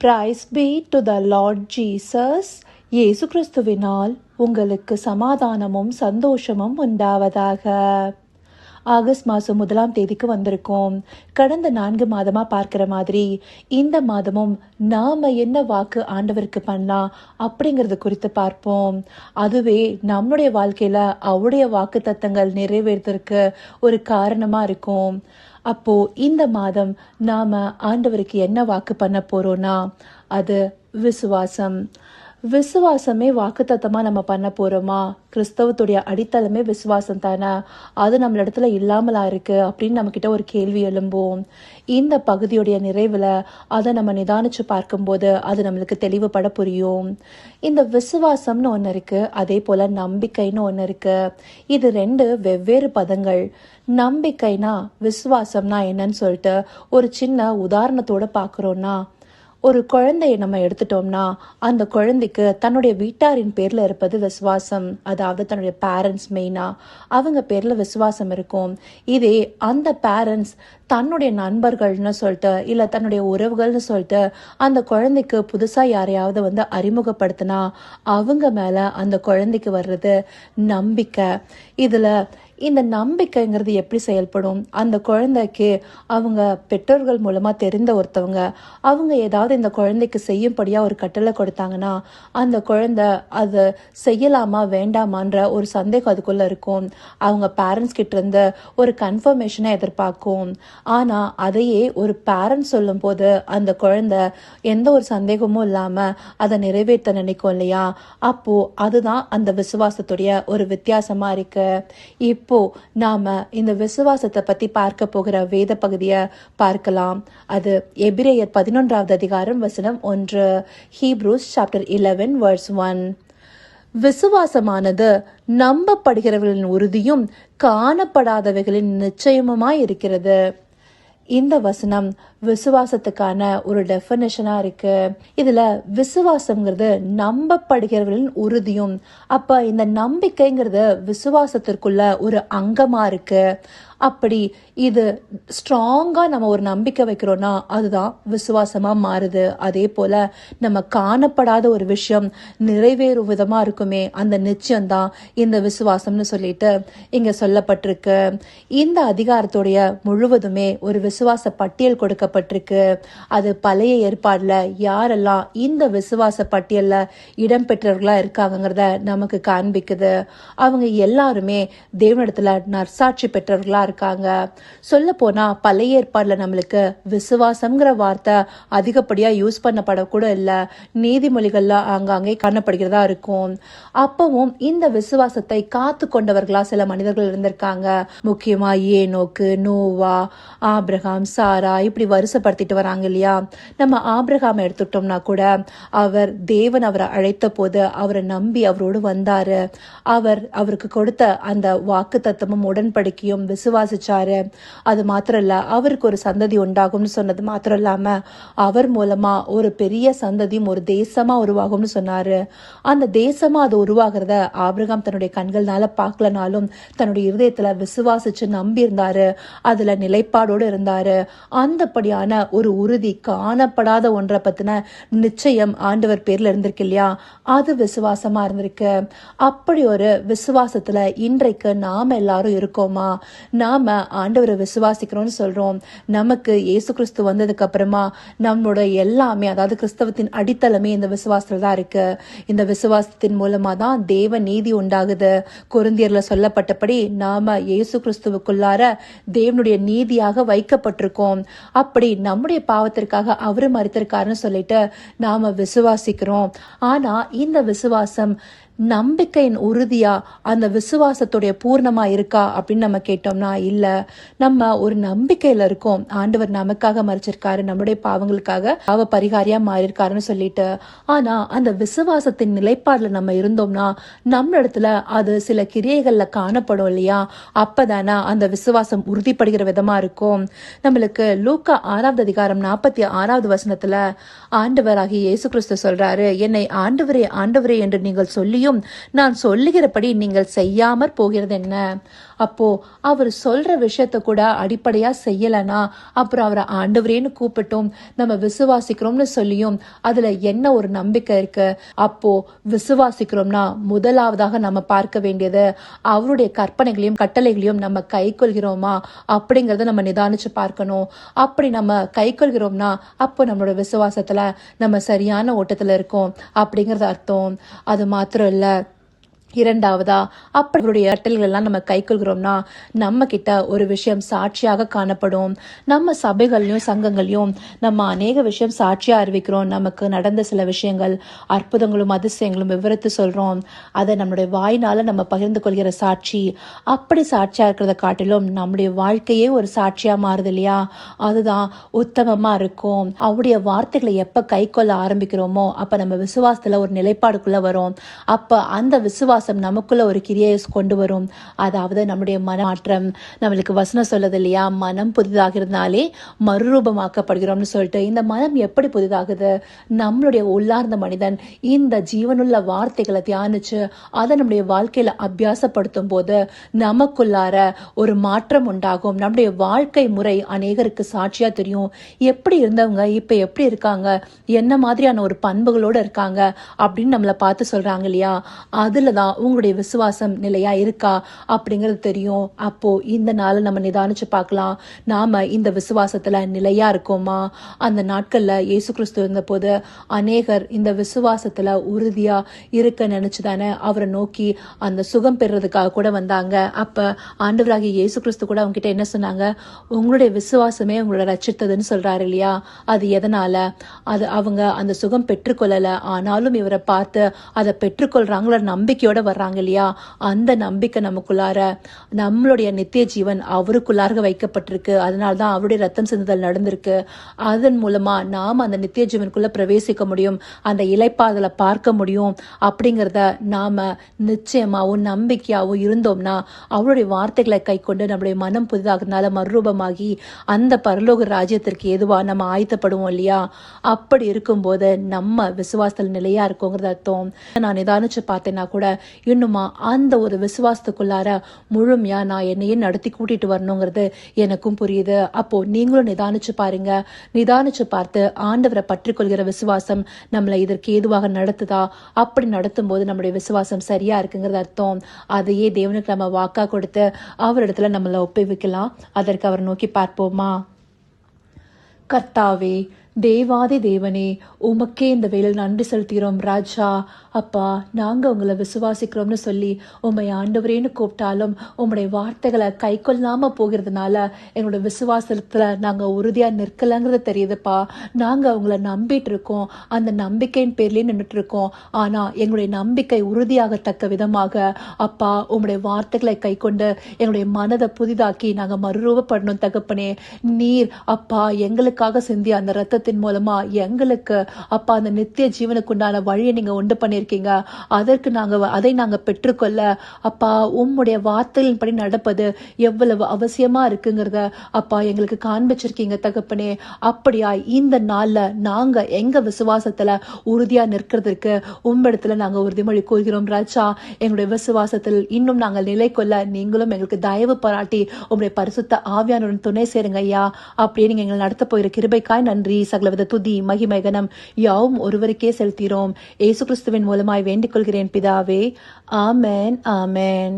Price B to the Lord Jesus. இயேசு கிறிஸ்துவினால் உங்களுக்கு சமாதானமும் சந்தோஷமும் உண்டாவதாக. ஆகஸ்ட் மாதம் 1ஆம் தேதிக்கு வந்திருக்கோம். கடந்த 4 மாதமாக பார்க்குற மாதிரி இந்த மாதமும் நாம் என்ன வாக்கு ஆண்டவருக்கு பண்ணலாம் அப்படிங்கிறது குறித்து பார்ப்போம். அதுவே நம்முடைய வாழ்க்கையில் அவருடைய வாக்கு தத்தங்கள் நிறைவேறதற்கு ஒரு காரணமாக இருக்கும். அப்போ இந்த மாதம் நாம் ஆண்டவருக்கு என்ன வாக்கு பண்ண போகிறோன்னா அது விசுவாசம். விசுவாசமே வாக்குத்தத்தமாக நம்ம பண்ண போகிறோமா? கிறிஸ்தவத்துடைய அடித்தளமே விசுவாசம் தானே, அது நம்மள இடத்துல இல்லாமலா இருக்குது அப்படின்னு நம்மக்கிட்ட ஒரு கேள்வி எழும்பும். இந்த பகுதியுடைய நிறைவில் அதை நம்ம நிதானித்து பார்க்கும்போது அது நம்மளுக்கு தெளிவுபட புரியும். இந்த விசுவாசம்னு ஒன்று இருக்குது, அதே போல் நம்பிக்கைன்னு ஒன்று இருக்குது. இது 2 வெவ்வேறு பதங்கள். நம்பிக்கைனா விசுவாசம்னா என்னன்னு சொல்லிட்டு ஒரு சின்ன உதாரணத்தோடு பார்க்குறோன்னா, ஒரு குழந்தைய நம்ம எடுத்துட்டோம்னா அந்த குழந்தைக்கு தன்னுடைய வீட்டாரின் பேர்ல இருப்பது விசுவாசம். அதாவது தன்னுடைய பேரண்ட்ஸ் மெயினாக அவங்க பேர்ல விசுவாசம் இருக்கும். இதே அந்த பேரண்ட்ஸ் தன்னுடைய நண்பர்கள்னு சொல்லிட்டு இல்லை தன்னுடைய உறவுகள்னு சொல்லிட்டு அந்த குழந்தைக்கு புதுசாக யாரையாவது அறிமுகப்படுத்தினா அவங்க மேலே அந்த குழந்தைக்கு வர்றது நம்பிக்கை. இதில் இந்த நம்பிக்கைங்கிறது எப்படி செயல்படும்? அந்த குழந்தைக்கு அவங்க பெற்றோர்கள் மூலமாக தெரிந்த ஒருத்தவங்க அவங்க ஏதாவது இந்த குழந்தைக்கு செய்யும்படியாக ஒரு கட்டளை கொடுத்தாங்கன்னா அந்த குழந்தை அதை செய்யலாமா வேண்டாமான்ற ஒரு சந்தேகம் அதுக்குள்ளே இருக்கும். அவங்க பேரண்ட்ஸ் கிட்ட இருந்து ஒரு கன்ஃபர்மேஷனை எதிர்பார்க்கும். ஆனால் அதையே ஒரு பேரண்ட்ஸ் சொல்லும் போது அந்த குழந்தை எந்த ஒரு சந்தேகமும் இல்லாமல் அதை நிறைவேற்ற நினைக்கும் இல்லையா? அப்போது அதுதான் அந்த விசுவாசத்துடைய ஒரு வித்தியாசமாக இருக்கு. இப்போ நாம இந்த விசுவாசத்தை பத்தி பார்க்க போகிற வேத பகுதியை பார்க்கலாம். அது எபிரேயர் 11ஆவது அதிகாரம் வசனம் 1, ஹீப்ரூஸ் சாப்டர் 11 verse 1. விசுவாசமானது நம்பப்படுகிறவர்களின் உறுதியும் காணப்படாதவைகளின் நிச்சயமுமாய் இருக்கிறது. இந்த வசனம் விசுவாசத்துக்கான ஒரு டெஃபினேஷனாக இருக்கு. இதில் விசுவாசம்ங்கிறது நம்பப்படுகிறவர்களின் உறுதியும். அப்போ இந்த நம்பிக்கைங்கிறது விசுவாசத்திற்குள்ள ஒரு அங்கமாக இருக்கு. அப்படி இது ஸ்ட்ராங்காக நம்ம ஒரு நம்பிக்கை வைக்கிறோன்னா அதுதான் விசுவாசமாக மாறுது. அதே போல் நம்ம காணப்படாத ஒரு விஷயம் நிறைவேறும் விதமாக இருக்குமே அந்த நிச்சயம்தான் இந்த விசுவாசம்னு சொல்லிட்டு இங்கே சொல்லப்பட்டிருக்கு. இந்த அதிகாரத்துடைய முழுவதுமே ஒரு விசுவாச பட்டியல் கொடுக்கப்பட்டிருக்கு. அது பழைய ஏற்பாடில் யாரெல்லாம் இந்த விசுவாச பட்டியலில் இடம்பெற்றவர்களாக இருக்காங்கிறத நமக்கு காண்பிக்குது. அவங்க எல்லாருமே தேவனிடத்தில் நற்சாட்சி பெற்றவர்களாக இருக்காங்க. சொல்ல போனா பழைய ஏற்பாடுல நம்மளுக்கு விசுவாசம்ங்கிற வார்த்தை அதிகப்படியா யூஸ் பண்ணப்படக்கூட இல்லை. நீதிமொழிகள்ல ஆங்காங்கே காணப்படுகிறதா இருக்கும். அப்பவும் இந்த விசுவாசத்தை காத்து கொண்டவர்களா சில மனிதர்கள் இருந்திருக்காங்க. முக்கியமா ஏனோக்கு, நோவா, ஆபிரகாம், சாரா இப்படி வருஷப்படுத்திட்டு வராங்க இல்லையா? நம்ம ஆபிரகாம் எடுத்துட்டோம்னா கூட அவர் தேவன் அவரை அழைத்த போது அவரை நம்பி அவரோடு வந்தாரு. அவருக்கு கொடுத்த அந்த வாக்கு தத்தமும் உடன்படிக்கையும் விசுவாசிச்சாரு. அது மாத்திரம் இல்ல, அவருக்கு ஒரு சந்ததி உண்டாகும்னு சொன்னது மாத்திரம் இல்லாம அவர் மூலமா ஒரு பெரிய சந்ததியும் ஒரு தேசமா உருவாகும்னு சொன்னாரு. அந்த தேசமா அது உருவாகிறத ஆபிரகாம் தன்னுடைய கண்கள்னால பார்க்கலனாலும் தன்னுடைய இருதயத்துல விசுவாசிச்சு நம்பி இருந்தாரு. அதுல நிலைப்பாடோடு இருந்தாரு. அந்தபடியான ஒரு உறுதி, காணப்படாத ஒன்றை பத்தின நிச்சயம் ஆண்டவர் பேர்ல இருந்திருக்கு இல்லையா? அது விசுவாசமா இருந்திருக்கு. அப்படி ஒரு விசுவாசத்துல இன்றைக்கு நாம எல்லாரும் இருக்கோமா? நாம ஆண்டவரை விசுவாசிக்கிறோம்னு சொல்றோம். நமக்கு இயேசு கிறிஸ்து வந்ததுக்கு அப்புறமா நம்மளோட எல்லாமே, அதாவது கிறிஸ்தவத்தின் அடித்தளமே இந்த விசுவாசத்துல தான் இருக்கு. இந்த விசுவாசத்தின் மூலமா தான் தேவ நீதி உண்டாகுது. கொரிந்தியர்ல சொல்லப்பட்டபடி நாம இயேசு கிறிஸ்துவுக்குள்ளார தேவனுடைய நீதியாக வைக்கப்பட்டிருக்கோம். அப்படி நம்முடைய பாவத்திற்காக அவரு மரித்திருக்காருன்னு சொல்லிட்டு நாம விசுவாசிக்கிறோம். ஆனா இந்த விசுவாசம் நம்பிக்கையின் உறுதியா அந்த விசுவாசத்துடைய பூர்ணமா இருக்கா அப்படின்னு நம்ம கேட்டோம்னா இல்ல. நம்ம ஒரு நம்பிக்கையில இருக்கோம், ஆண்டவர் நமக்காக மறிச்சிருக்காரு, நம்முடைய பாவங்களுக்காக பாவ பரிகாரியா மாறியிருக்காருன்னு சொல்லிட்டு. ஆனா அந்த விசுவாசத்தின் நிலைப்பாடுல நம்ம இருந்தோம்னா நம்ம இடத்துல அது சில கிரியைகள்ல காணப்படும் இல்லையா? அப்பதானே அந்த விசுவாசம் உறுதிப்படுகிற விதமா இருக்கும். நம்மளுக்கு லூக்கா 6ஆவது அதிகாரம் 46ஆவது வசனத்துல ஆண்டவராகிய இயேசு கிறிஸ்து சொல்றாரு, என்னை ஆண்டவரே ஆண்டவரே என்று நீங்கள் சொல்லியும் நான் சொல்லுகிறபடி நீங்கள் செய்யாமற் போகிறது என்ன? அப்போ அவர் சொல்ற விஷயத்த கூட அடிப்படையா செய்யலனா அப்புறம் அவரை ஆண்டவரேன்னு கூப்பிட்டும் நம்ம விசுவாசிக்கிறோம்னு சொல்லியும் அதுல என்ன ஒரு நம்பிக்கை இருக்கு? அப்போ விசுவாசிக்கிறோம்னா முதலாவதாக நம்ம பார்க்க வேண்டியது அவருடைய கற்பனைகளையும் கட்டளைகளையும் நம்ம கை கொள்கிறோமா அப்படிங்கறத நம்ம நிதானிச்சு பார்க்கணும். அப்படி நம்ம கை கொள்கிறோம்னா அப்போ நம்மளோட விசுவாசத்துல நம்ம சரியான ஓட்டத்துல இருக்கோம் அப்படிங்கறது அர்த்தம். அது மாத்திரம் இல்ல, இரண்டாவதா அப்படி அவருடைய கட்டளைகள் எல்லாம் நம்ம கை கொள்கிறோம்னா நம்ம கிட்ட ஒரு விஷயம் சாட்சியாக காணப்படும். நம்ம சபைகளையும் சங்கங்களையும் நம்ம அநேக விஷயம் சாட்சியா அறிவிக்கிறோம். நமக்கு நடந்த சில விஷயங்கள், அற்புதங்களும் அதிசயங்களும் விவரித்து சொல்றோம். அதை நம்மளுடைய வாயினால நம்ம பகிர்ந்து கொள்கிற சாட்சி. அப்படி சாட்சியா இருக்கிறத காட்டிலும் நம்முடைய வாழ்க்கையே ஒரு சாட்சியா மாறுது இல்லையா? அதுதான் உத்தமமா இருக்கும். அவருடைய வார்த்தைகளை எப்ப கை கொள்ள ஆரம்பிக்கிறோமோ அப்ப நம்ம விசுவாசத்துல ஒரு நிலைப்பாடுக்குள்ள வரும். அப்ப அந்த விசுவாசம் நமக்குள்ள ஒரு கிரியை கொண்டு வரும். அதாவது நம்முடைய மனமாற்றம். நம்மளுக்கு வசனம் சொல்லுது இல்லையா, மனம் புதிதாகிறதுனாலே மறுரூபமாக்கப்படுகிறோம்னு சொல்லிட்டு. இந்த மனம் எப்படி புதிதாகுது? நம்மளுடைய உள்ளார்ந்த மனிதன் இந்த ஜீவனுள்ள வார்த்தைகளை தியானிச்சு அதை நம்முடைய வாழ்க்கையில அபியாசப்படுத்தும் போது நமக்குள்ளார ஒரு மாற்றம் உண்டாகும். நம்முடைய வாழ்க்கை முறை அநேகருக்கு சாட்சியா தெரியும். எப்படி இருந்தவங்க இப்ப எப்படி இருக்காங்க, என்ன மாதிரியான ஒரு பண்புகளோட இருக்காங்க அப்படின்னு நம்மளை பார்த்து சொல்றாங்க இல்லையா? அதுலதான் உங்களுடைய விசுவாசம் நிலையா இருக்கா அப்படிங்கிறது தெரியும். அப்போ இந்த நாள் நம்ம நிதானிச்சு பார்க்கலாம், நாம இந்த விசுவாசத்துல நிலையா இருக்கோமா? அந்த நாட்கள்ல இயேசு கிறிஸ்து இருந்த போது அநேகர் இந்த விசுவாசத்துல உறுதியா இருக்க நினைச்சுதானே அவரை நோக்கி அந்த சுகம் பெறுறதுக்காக கூட வந்தாங்க. அப்ப ஆண்டவராகிய இயேசு கிறிஸ்து கூட அவங்க கிட்ட என்ன சொன்னாங்க? உங்களுடைய விசுவாசமே உங்களோட ரட்சித்ததுன்னு சொல்றாரு இல்லையா? அது எதனால? அது அவங்க அந்த சுகம் பெற்றுக்கொள்ளல, ஆனாலும் இவரை பார்த்து அதை பெற்றுக்கொள்றாங்களோட நம்பிக்கையோட வர்றாங்க இல்லையா? அந்த நம்பிக்கை நமக்குள்ளார நம்மளுடைய நித்திய ஜீவன் அவருக்குள்ளார வைக்கப்பட்டிருக்கு. அதனால்தான் அவருடைய ரத்தம் சிந்துதல் நடந்திருக்கு. அதன் மூலமா நாம அந்த நித்திய ஜீவனுக்குள்ள பிரவேசிக்க முடியும், அந்த இலைப்பாதலை பார்க்க முடியும். அப்படிங்கிறத நாம நிச்சயமாவும் நம்பிக்கையாவும் இருந்தோம்னா அவருடைய வார்த்தைகளை கை கொண்டு நம்முடைய மனம் புதிதாகிறதுனால மறுரூபமாகி அந்த பரலோக ராஜ்யத்திற்கு எதுவா நம்ம ஆயத்தப்படுவோம் இல்லையா? அப்படி இருக்கும்போது நம்ம விசுவாசத்தில் நிலையா இருக்கோங்கிறது அர்த்தம். நான் நிதானிச்சு பார்த்தேன்னா கூட இன்னுமா அந்த ஒரு விசுவாசத்துக்குள்ளார முழுமையா நான் என்னையே நடத்தி கூட்டிட்டு வரணுங்கிறது எனக்கும் புரியுது. அப்போ நீங்களும் நிதானிச்சு பாருங்க. நிதானிச்சு பார்த்து ஆண்டவரை பற்றி கொள்கிற விசுவாசம் நம்மளை இதற்கு ஏதுவாக நடத்துதா? அப்படி நடத்தும் போது நம்முடைய விசுவாசம் சரியா இருக்குங்கிறது அர்த்தம். அதையே தேவனுக்கு நம்ம வாக்கா கொடுத்து அவரிடத்துல நம்மளை ஒப்புவிக்கலாம். அதற்கு அவர் நோக்கி பார்ப்போமா? கர்த்தாவே, தேவாதி தேவனே, உமக்கே இந்த வேளையில் நன்றி செலுத்துகிறோம் ராஜா. அப்பா, நாங்க உங்களை விசுவாசிக்கிறோம்னு சொல்லி உண்மை ஆண்டவரேன்னு கூப்பிட்டாலும் உம்முடைய வார்த்தைகளை கை கொள்ளாம போகிறதுனால எங்களோட விசுவாசத்துல நாங்க உறுதியா நிற்கலங்கிறது தெரியுதுப்பா. நாங்க உங்களை நம்பிட்டு இருக்கோம், அந்த நம்பிக்கையின் பேர்லயே நின்றுட்டு இருக்கோம். ஆனா எங்களுடைய நம்பிக்கை உறுதியாகத்தக்க விதமாக அப்பா உம்முடைய வார்த்தைகளை கை கொண்டு எங்களுடைய மனதை புதிதாக்கி நாங்க மறுரூபப்படணும் தகப்பனே. நீர் அப்பா எங்களுக்காக சிந்திய அந்த ரத்தத்தின் மூலமா எங்களுக்கு அப்பா அந்த நித்திய ஜீவனுக்குண்டான வழியை நீங்க உண்டு பண்ணிருக்கீங்க. அதற்கு அதை நாங்க பெற்றுக்கொள்ள அப்பா உம்முடைய வார்த்தைகளின்படி நடப்பது எவ்வளவு அவசியமா இருக்குங்கிறத அப்பா எங்களுக்கு காண்பிச்சிருக்கீங்க தகப்பனே. அப்படியா இந்த நாள்ல நாங்க எங்க விசுவாசத்துல உறுதியா நிற்கிறதுக்கு உம்மிடத்துல நாங்க உறுதிமொழி கூறுகிறோம் ராஜா. எங்களுடைய விசுவாசத்தில் இன்னும் நாங்கள் நிலை கொள்ள நீங்களும் எங்களுக்கு தயவு பாராட்டி உங்களுடைய பரிசுத்த ஆவியானுடன் துணை சேருங்க ஐயா. அப்படியே நீங்க எங்களை நடத்த போகிற கிருபைக்காய் நன்றி. சகலவித துதி மகிமை கனம் யாவும் ஒருவருக்கே செலுத்தினோம். இயேசு கிறிஸ்துவின் மூலமாய் வேண்டிக் கொள்கிறேன் பிதாவே. ஆமென், ஆமென்.